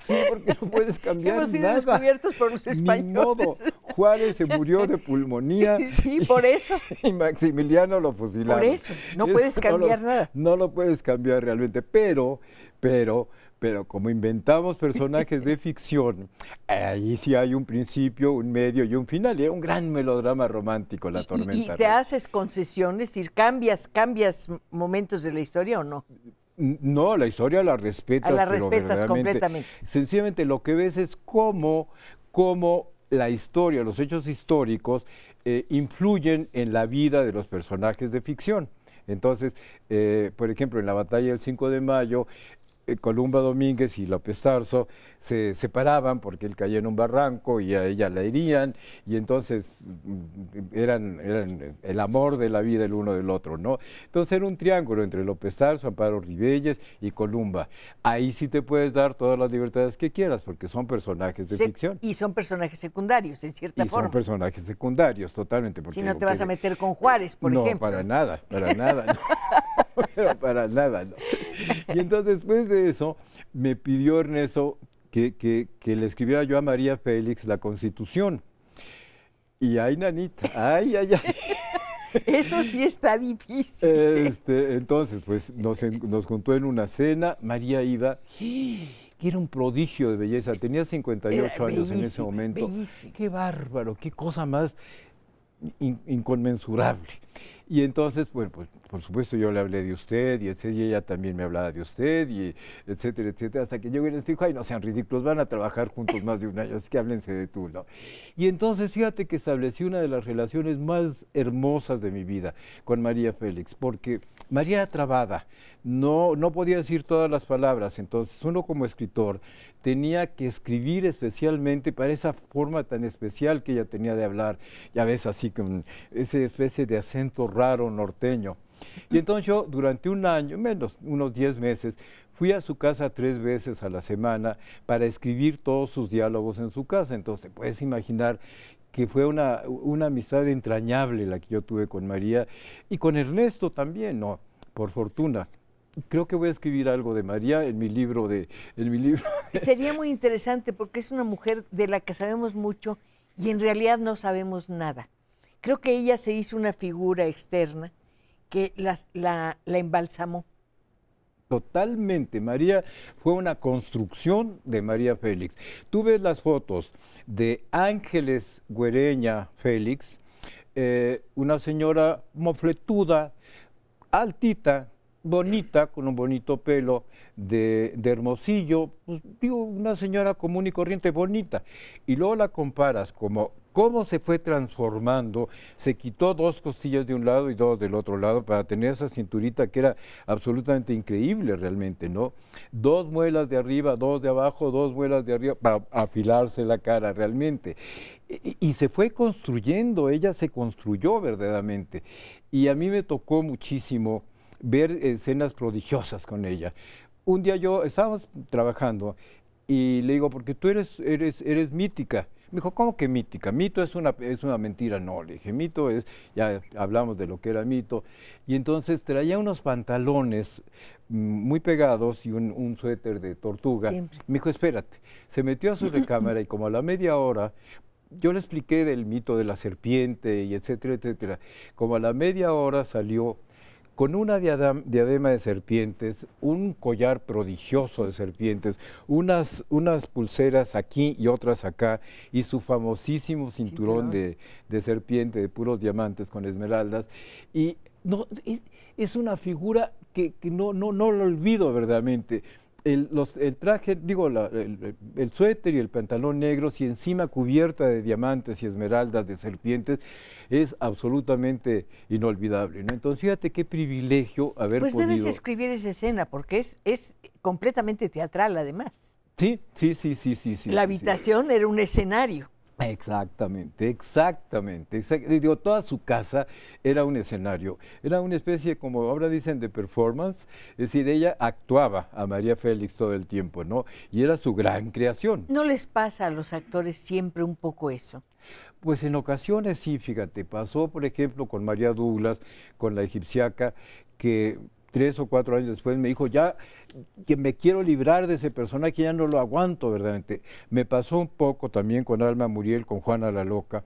Sí, porque no puedes cambiar nada. Hemos sido descubiertos por los españoles. Ni modo. Juárez se murió de pulmonía. Sí, por eso. Y Maximiliano lo fusilaron. Por eso, no puedes cambiar nada. No lo puedes cambiar realmente, pero como inventamos personajes de ficción, ahí sí hay un principio, un medio y un final. Y era un gran melodrama romántico, La Tormenta. ¿Y te haces concesiones? ¿Cambias momentos de la historia o no? No, la historia la respetas. La respetas completamente. Sencillamente lo que ves es cómo la historia, los hechos históricos influyen en la vida de los personajes de ficción. Entonces, por ejemplo, en la batalla del 5 de mayo, Columba Domínguez y López Tarso se separaban porque él caía en un barranco y a ella la herían, y entonces eran el amor de la vida el uno del otro, ¿no? Entonces era un triángulo entre López Tarso, Amparo Rivelles y Columba. Ahí sí te puedes dar todas las libertades que quieras porque son personajes de ficción. Y son personajes secundarios, en cierta forma. Son personajes secundarios, totalmente. Porque si no te vas a meter con Juárez, por ejemplo. No, para nada, no. Pero para nada, no. Y entonces después de eso me pidió Ernesto que le escribiera yo a María Félix la Constitución. Y ay, nanita, ay. Eso sí está difícil. Entonces, pues nos juntó en una cena, María iba, que era un prodigio de belleza, tenía 58 años en ese momento. Bellísimo. Qué bárbaro, qué cosa más inconmensurable. Y entonces, bueno, pues por supuesto yo le hablé de usted y ella también me hablaba de usted y etcétera, etcétera, hasta que llegó y les dijo, ay, no sean ridículos, van a trabajar juntos más de un año, así que háblense de tú, ¿no? Y entonces fíjate que establecí una de las relaciones más hermosas de mi vida con María Félix, porque María era trabada, no podía decir todas las palabras, entonces uno como escritor tenía que escribir especialmente para esa forma tan especial que ella tenía de hablar, ya ves, así con esa especie de acento raro norteño. Y entonces yo durante un año, menos unos 10 meses, fui a su casa 3 veces a la semana para escribir todos sus diálogos en su casa. Entonces puedes imaginar que fue una amistad entrañable la que yo tuve con María y con Ernesto también, ¿no? Por fortuna. Creo que voy a escribir algo de María en mi libro Sería muy interesante porque es una mujer de la que sabemos mucho y en realidad no sabemos nada. Creo que ella se hizo una figura externa que la embalsamó. Totalmente, María fue una construcción de María Félix. Tú ves las fotos de Ángeles Güereña Félix, una señora mofletuda, altita, bonita, con un bonito pelo de Hermosillo, pues, digo, una señora común y corriente, bonita. Y luego la comparas como cómo se fue transformando, se quitó 2 costillas de un lado y 2 del otro lado para tener esa cinturita que era absolutamente increíble realmente, ¿no? 2 muelas de arriba, 2 de abajo, 2 muelas de arriba para afilarse la cara realmente. Y se fue construyendo, ella se construyó verdaderamente. Y a mí me tocó muchísimo ver escenas prodigiosas con ella. Un día estábamos trabajando y le digo, porque tú eres mítica. Me dijo, ¿cómo que mítica? Mito es una mentira. No, le dije, mito es, ya hablamos de lo que era mito. Y entonces traía unos pantalones muy pegados y un suéter de tortuga. Siempre. Me dijo, espérate. Se metió a su recámara y como a la media hora, yo le expliqué del mito de la serpiente y etcétera, etcétera. Como a la media hora salió con una diadema de serpientes, un collar prodigioso de serpientes, unas pulseras aquí y otras acá, y su famosísimo cinturón de serpiente de puros diamantes con esmeraldas. Y no, es una figura que no lo olvido verdaderamente. El traje, digo, el suéter y el pantalón negros y encima cubierta de diamantes y esmeraldas de serpientes es absolutamente inolvidable, ¿no? Entonces, fíjate qué privilegio haber podido... Pues debes escribir esa escena porque es completamente teatral además. Sí. La habitación era un escenario. Exactamente. Digo, toda su casa era un escenario, era una especie, como ahora dicen, de performance, es decir, ella actuaba a María Félix todo el tiempo, ¿no? Y era su gran creación. ¿No les pasa a los actores siempre un poco eso? Pues en ocasiones sí, fíjate, pasó por ejemplo con María Douglas, con la egipciaca, que 3 o 4 años después me dijo, ya que me quiero librar de ese personaje, ya no lo aguanto verdaderamente. Me pasó un poco también con Alma Muriel, con Juana la Loca,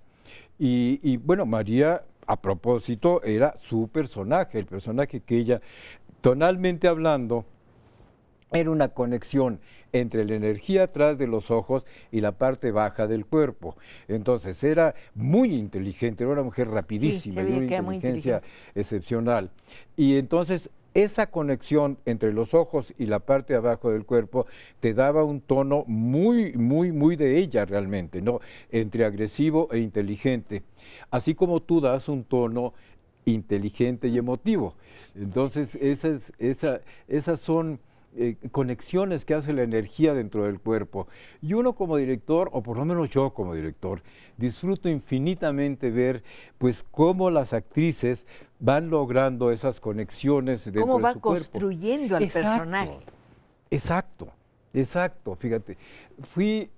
y bueno, María, a propósito, era su personaje, el personaje que ella, tonalmente hablando, era una conexión entre la energía atrás de los ojos y la parte baja del cuerpo. Entonces era muy inteligente, era una mujer rapidísima, de una inteligencia excepcional. Y entonces esa conexión entre los ojos y la parte de abajo del cuerpo te daba un tono muy de ella realmente, ¿no? Entre agresivo e inteligente. Así como tú das un tono inteligente y emotivo. Entonces esas son conexiones que hace la energía dentro del cuerpo. Y uno como director, o por lo menos yo como director, disfruto infinitamente ver pues cómo las actrices van logrando esas conexiones dentro de su cuerpo. Cómo va construyendo al personaje. Exacto, fíjate. Fui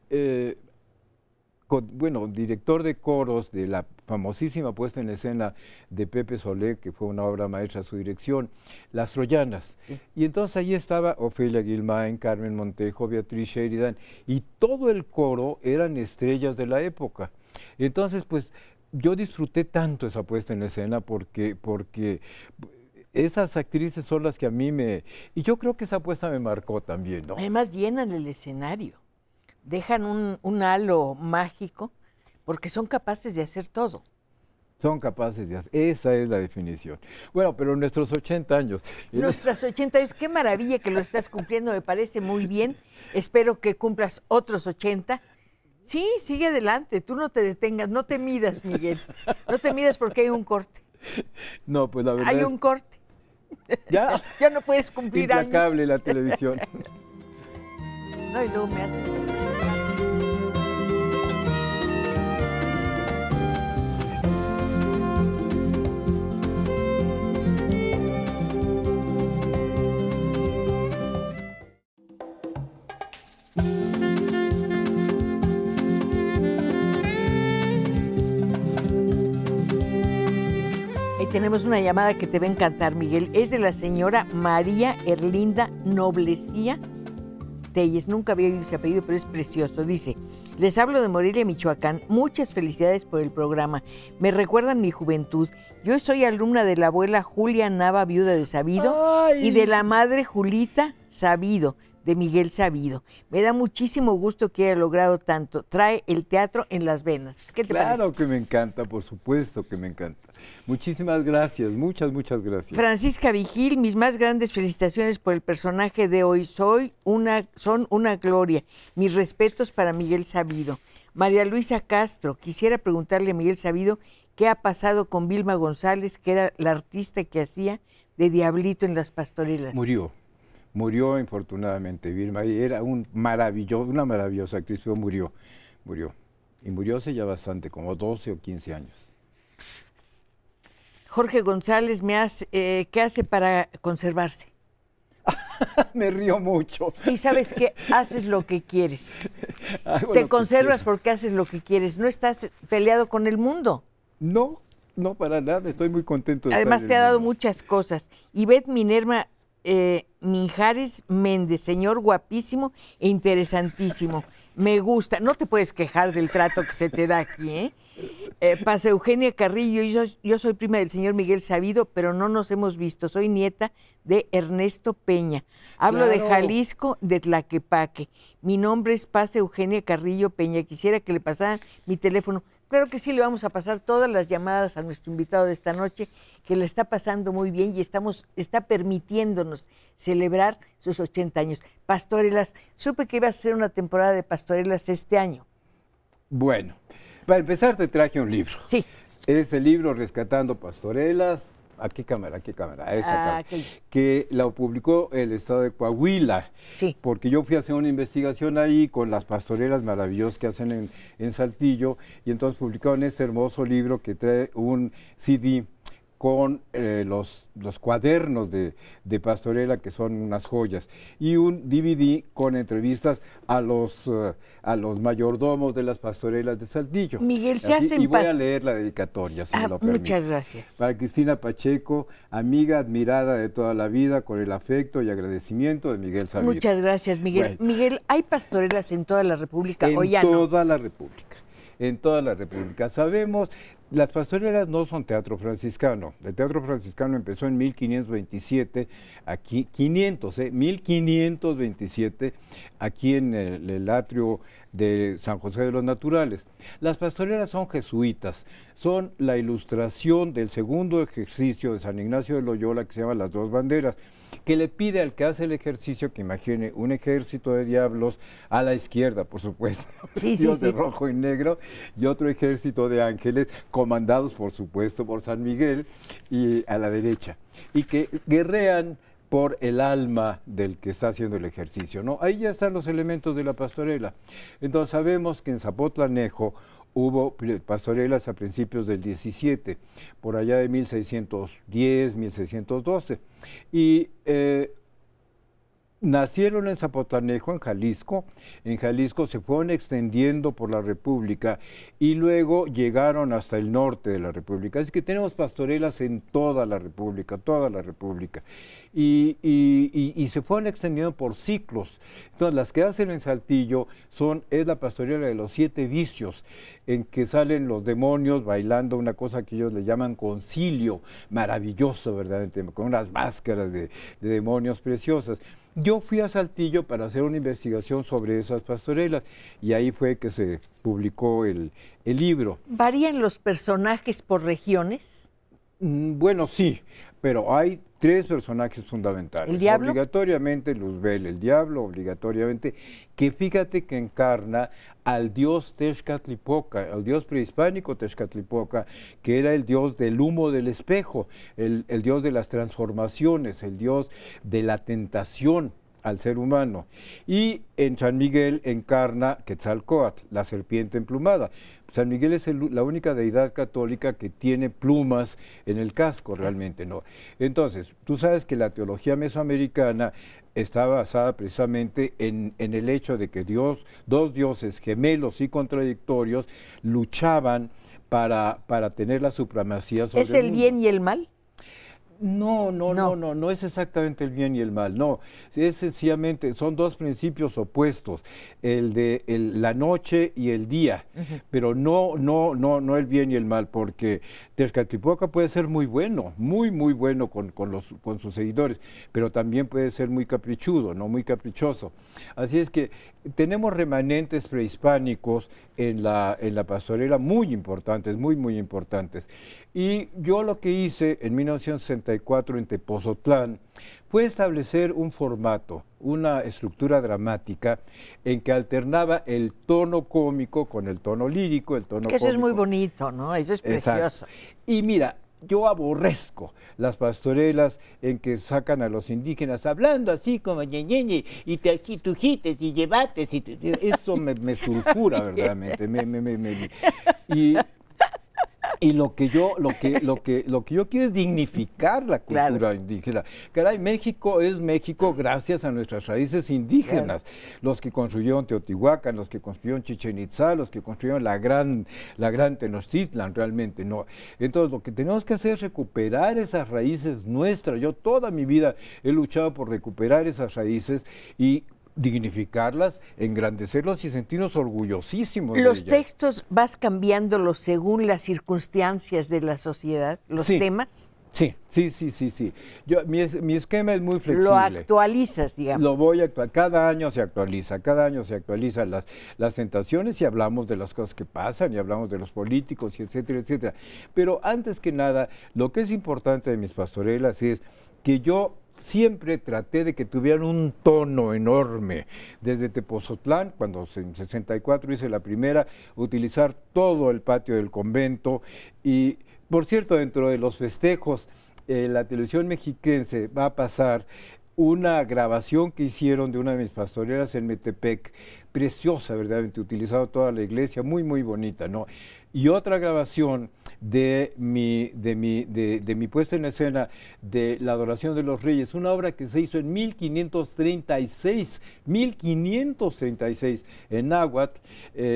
director de coros de la famosísima puesta en escena de Pepe Solé, que fue una obra maestra a su dirección, Las Troyanas. Sí. Y entonces allí estaba Ofelia Guilmain, Carmen Montejo, Beatriz Sheridan, y todo el coro eran estrellas de la época. Entonces, pues, yo disfruté tanto esa puesta en escena porque esas actrices son las que a mí y yo creo que esa puesta me marcó también, ¿no? Además llenan el escenario. Dejan un halo mágico porque son capaces de hacer todo. Son capaces de hacer, esa es la definición. Bueno, pero nuestros 80 años. Nuestros 80 años, qué maravilla que lo estás cumpliendo, me parece muy bien. Espero que cumplas otros 80. Sí, sigue adelante, tú no te detengas, no te midas, Miguel. No te midas porque hay un corte. No, pues la verdad hay un corte. Ya. Ya no puedes cumplir implacable años. La televisión. No, y luego me hace... Tenemos una llamada que te va a encantar, Miguel. Es de la señora María Erlinda Noblecía. Telles, nunca había oído ese apellido, pero es precioso. Dice, les hablo de Morelia, Michoacán. Muchas felicidades por el programa. Me recuerdan mi juventud. Yo soy alumna de la abuela Julia Nava, viuda de Sabido, ¡Ay! y de la madre Julita Sabido, de Miguel Sabido. Me da muchísimo gusto que haya logrado tanto. Trae el teatro en las venas. ¿Qué te parece? Claro que me encanta, por supuesto que me encanta. Muchísimas gracias, muchas gracias. Francisca Vigil, mis más grandes felicitaciones por el personaje de hoy. Son una gloria. Mis respetos para Miguel Sabido. María Luisa Castro, quisiera preguntarle a Miguel Sabido qué ha pasado con Vilma González, que era la artista que hacía de Diablito en Las Pastorelas. Murió infortunadamente Vilma, y era una maravillosa actriz, pero murió. Y murió hace ya bastante, como 12 o 15 años. Jorge González, ¿qué hace para conservarse? Me río mucho. Y sabes que haces lo que quieres. Hago Te lo que conservas quiero. porque haces lo que quieres. No estás peleado con el mundo. No, para nada, estoy muy contento de Además estar te en ha el dado mundo. muchas cosas. Ivette Minerva Minjares Méndez, señor guapísimo e interesantísimo. Me gusta. No te puedes quejar del trato que se te da aquí, ¿eh? Pasa Eugenia Carrillo, yo soy prima del señor Miguel Sabido, pero no nos hemos visto. Soy nieta de Ernesto Peña. Hablo de Claro. Jalisco, de Tlaquepaque. Mi nombre es Paz Eugenia Carrillo Peña. Quisiera que le pasaran mi teléfono. Claro que sí, le vamos a pasar todas las llamadas a nuestro invitado de esta noche, que le está pasando muy bien y está permitiéndonos celebrar sus 80 años. Pastorelas, supe que ibas a hacer una temporada de Pastorelas este año. Bueno, para empezar te traje un libro. Sí. Es el libro Rescatando Pastorelas. ¿A qué cámara? A esta cámara. Ok. Que la publicó el estado de Coahuila. Sí. Porque yo fui a hacer una investigación ahí con las pastorelas maravillosas que hacen en Saltillo, y entonces publicaron este hermoso libro que trae un CD con los cuadernos de pastorela, que son unas joyas, y un DVD con entrevistas a los mayordomos de las pastorelas de Saltillo. Miguel, se Así, hacen y voy a leer la dedicatoria, si me lo permite. Muchas gracias. Para Cristina Pacheco, amiga admirada de toda la vida, con el afecto y agradecimiento de Miguel Sabido. Muchas gracias, Miguel. Bueno. Miguel, ¿hay pastorelas en toda la República o ya En no? toda la República. En toda la República. Sabemos, las pastorelas no son teatro franciscano. El teatro franciscano empezó en 1527, aquí, 1527, aquí en el atrio de San José de los Naturales. Las pastorelas son jesuitas, son la ilustración del segundo ejercicio de San Ignacio de Loyola, que se llama Las Dos Banderas, que le pide al que hace el ejercicio que imagine un ejército de diablos a la izquierda, por supuesto, vestidos de rojo y negro, y otro ejército de ángeles, comandados, por supuesto, por San Miguel, y a la derecha, y que guerrean por el alma del que está haciendo el ejercicio, ¿no? Ahí ya están los elementos de la pastorela. Entonces sabemos que en Zapotlanejo hubo pastorelas a principios del 17, por allá de 1610, 1612, y nacieron en Zapotlanejo, en Jalisco se fueron extendiendo por la República y luego llegaron hasta el norte de la República. Así que tenemos pastorelas en toda la República, y se fueron extendiendo por ciclos. Entonces, las que hacen en Saltillo es la pastorela de los 7 vicios, en que salen los demonios bailando una cosa que ellos le llaman concilio, maravilloso, verdaderamente, con unas máscaras de demonios preciosas. Yo fui a Saltillo para hacer una investigación sobre esas pastorelas, y ahí fue que se publicó el libro. ¿Varían los personajes por regiones? Bueno, sí, pero hay 3 personajes fundamentales. ¿El diablo? Obligatoriamente Luzbel, el diablo, obligatoriamente, que fíjate que encarna al dios Tezcatlipoca, al dios prehispánico Tezcatlipoca, que era el dios del humo del espejo, el dios de las transformaciones, el dios de la tentación al ser humano. Y en San Miguel encarna Quetzalcóatl, la serpiente emplumada. San Miguel es la única deidad católica que tiene plumas en el casco, realmente, ¿no? Entonces, tú sabes que la teología mesoamericana está basada precisamente en el hecho de que dos dioses gemelos y contradictorios luchaban para tener la supremacía sobre ¿Es el mundo. bien y el mal? No es exactamente el bien y el mal, no, es sencillamente, son dos principios opuestos, el de la noche y el día, pero no el bien y el mal, porque Tezcatlipoca puede ser muy bueno, muy bueno con sus seguidores, pero también puede ser muy caprichudo, no muy caprichoso. Así es que tenemos remanentes prehispánicos en la pastorela muy importantes, muy importantes. Y yo lo que hice en 1964 en Tepozotlán fue establecer un formato, una estructura dramática en que alternaba el tono cómico con el tono lírico, el tono que eso cómico. Es muy bonito, ¿no? Eso es precioso. Exacto. Y mira, yo aborrezco las pastorelas en que sacan a los indígenas hablando así como ñeñeñe, y te aquí tujites y llevates, eso me sulfura verdaderamente. Y lo que yo quiero es dignificar la cultura indígena. Caray, México es México gracias a nuestras raíces indígenas. Los que construyeron Teotihuacán, los que construyeron Chichén Itzá, los que construyeron la gran Tenochtitlan, realmente, ¿no? Entonces, lo que tenemos que hacer es recuperar esas raíces nuestras. Yo toda mi vida he luchado por recuperar esas raíces y dignificarlas, engrandecerlos y sentirnos orgullosísimos de ellas. ¿Los textos vas cambiándolos según las circunstancias de la sociedad, los temas? Sí. Mi esquema es muy flexible. Lo actualizas, digamos. Lo voy a actualizar. Cada año se actualizan las tentaciones y hablamos de las cosas que pasan y hablamos de los políticos y etcétera. Pero antes que nada, lo que es importante de mis pastorelas es que yo siempre traté de que tuvieran un tono enorme. Desde Tepozotlán, cuando en 64 hice la primera, utilizar todo el patio del convento. Y, por cierto, dentro de los festejos, la televisión mexiquense va a pasar una grabación que hicieron de una de mis pastorelas en Metepec, preciosa, verdaderamente, utilizado toda la iglesia, muy bonita, ¿no? Y otra grabación de mi puesta en escena de La Adoración de los Reyes, una obra que se hizo en 1536 en náhuatl,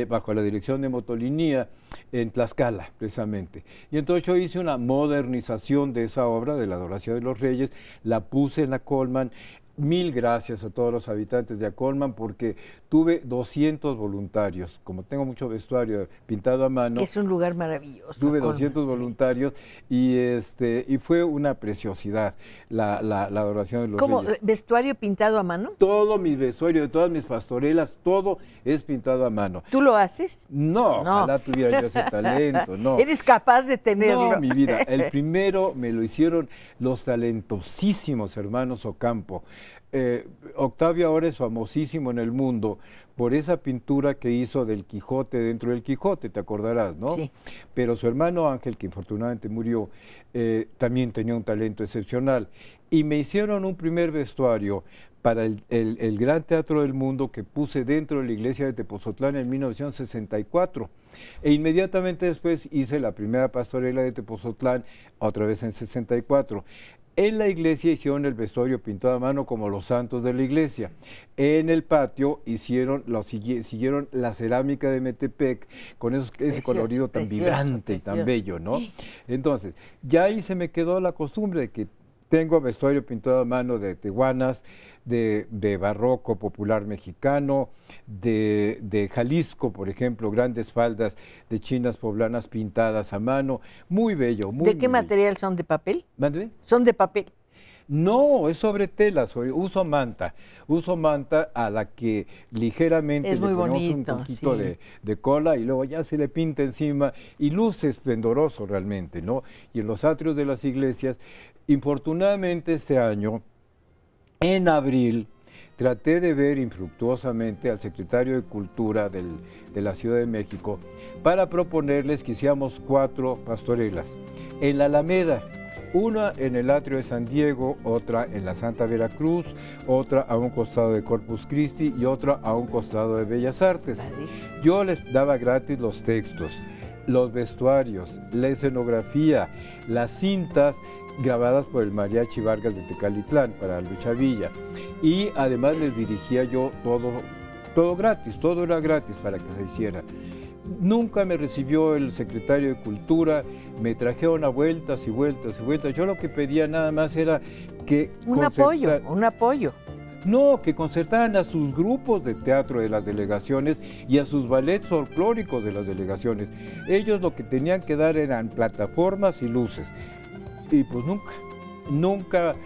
bajo la dirección de Motolinía, en Tlaxcala, precisamente. Y entonces yo hice una modernización de esa obra, de La Adoración de los Reyes, la puse en la Colman. Mil gracias a todos los habitantes de Acolman porque tuve 200 voluntarios. Como tengo mucho vestuario pintado a mano. Es un lugar maravilloso. Tuve 200 voluntarios y fue una preciosidad la adoración de los ¿Cómo? Reyes. ¿Vestuario pintado a mano? Todo mi vestuario, de todas mis pastorelas, todo es pintado a mano. ¿Tú lo haces? No, ojalá tuviera yo ese talento, no. ¿Eres capaz de tenerlo? No, mi vida. El primero me lo hicieron los talentosísimos hermanos Ocampo. Octavio ahora es famosísimo en el mundo por esa pintura que hizo del Quijote dentro del Quijote, te acordarás, ¿no? Sí. Pero su hermano Ángel, que infortunadamente murió, también tenía un talento excepcional. Y me hicieron un primer vestuario para el Gran Teatro del Mundo que puse dentro de la iglesia de Tepozotlán en 1964. E inmediatamente después hice la primera pastorela de Tepozotlán, otra vez en 64. En la iglesia hicieron el vestuario pintado a mano como los santos de la iglesia. En el patio siguieron la cerámica de Metepec con ese colorido tan vibrante y tan bello, ¿no? Entonces, ya ahí se me quedó la costumbre de que tengo vestuario pintado a mano de tehuanas, de barroco popular mexicano, de Jalisco, por ejemplo, grandes faldas de chinas poblanas pintadas a mano, muy bello. ¿De qué material son? ¿De papel? ¿Mándeme? ¿Son de papel? No, es sobre tela, uso manta a la que ligeramente le ponemos un poquito de cola y luego ya se le pinta encima y luce esplendoroso realmente, ¿no? Y en los atrios de las iglesias, infortunadamente este año, en abril, traté de ver infructuosamente al secretario de Cultura de la Ciudad de México para proponerles que hiciéramos 4 pastorelas. En la Alameda, una en el atrio de San Diego, otra en la Santa Veracruz, otra a un costado de Corpus Christi y otra a un costado de Bellas Artes. Yo les daba gratis los textos, los vestuarios, la escenografía, las cintas grabadas por el Mariachi Vargas de Tecalitlán para Lucha Villa, y además les dirigía yo todo gratis, todo era gratis para que se hiciera. Nunca me recibió el secretario de Cultura, me trajeron a vueltas y vueltas y vueltas. Yo lo que pedía nada más era que... Un apoyo. No, que concertaran a sus grupos de teatro de las delegaciones y a sus ballets folclóricos de las delegaciones. Ellos lo que tenían que dar eran plataformas y luces. Y pues nunca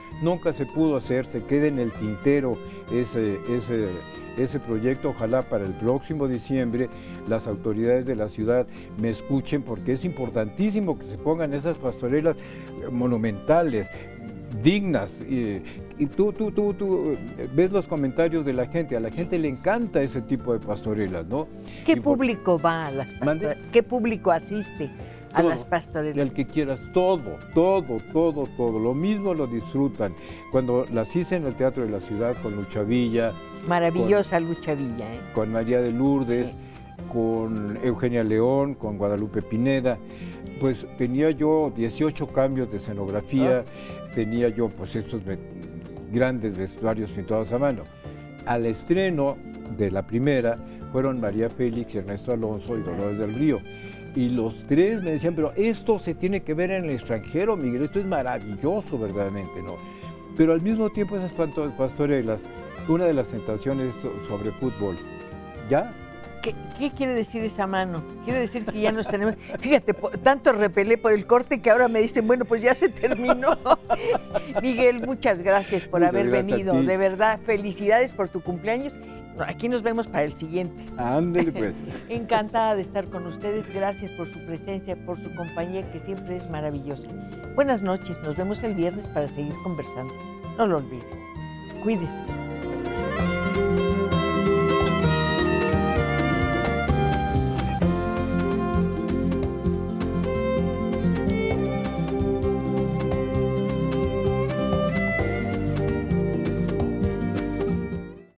se pudo hacer, se queda en el tintero ese proyecto. Ojalá para el próximo diciembre las autoridades de la ciudad me escuchen, porque es importantísimo que se pongan esas pastorelas monumentales, dignas. Y tú ves los comentarios de la gente, a la gente le encanta ese tipo de pastorelas, ¿no? ¿Qué público va a las pastorelas? ¿Qué público asiste a las pastorelas? El que quieras, todo, lo mismo lo disfrutan. Cuando las hice en el Teatro de la Ciudad con Lucha Villa. Maravillosa Lucha Villa, ¿eh? Con María de Lourdes, sí. Con Eugenia León, con Guadalupe Pineda. Pues tenía yo 18 cambios de escenografía, tenía yo pues estos grandes vestuarios pintados a mano. Al estreno de la primera fueron María Félix, Ernesto Alonso y Dolores del Río. Y los tres me decían, pero esto se tiene que ver en el extranjero, Miguel, esto es maravilloso verdaderamente, ¿no? Pero al mismo tiempo esas pastorelas, una de las tentaciones sobre fútbol, ¿ya? ¿Qué quiere decir esa mano? Quiere decir que ya nos tenemos... Fíjate, tanto repelé por el corte que ahora me dicen, bueno, pues ya se terminó. Miguel, muchas gracias por haber venido. De verdad, felicidades por tu cumpleaños. Aquí nos vemos para el siguiente. Ándale pues. Encantada de estar con ustedes. Gracias por su presencia, por su compañía, que siempre es maravillosa. Buenas noches. Nos vemos el viernes para seguir conversando. No lo olviden. Cuídese.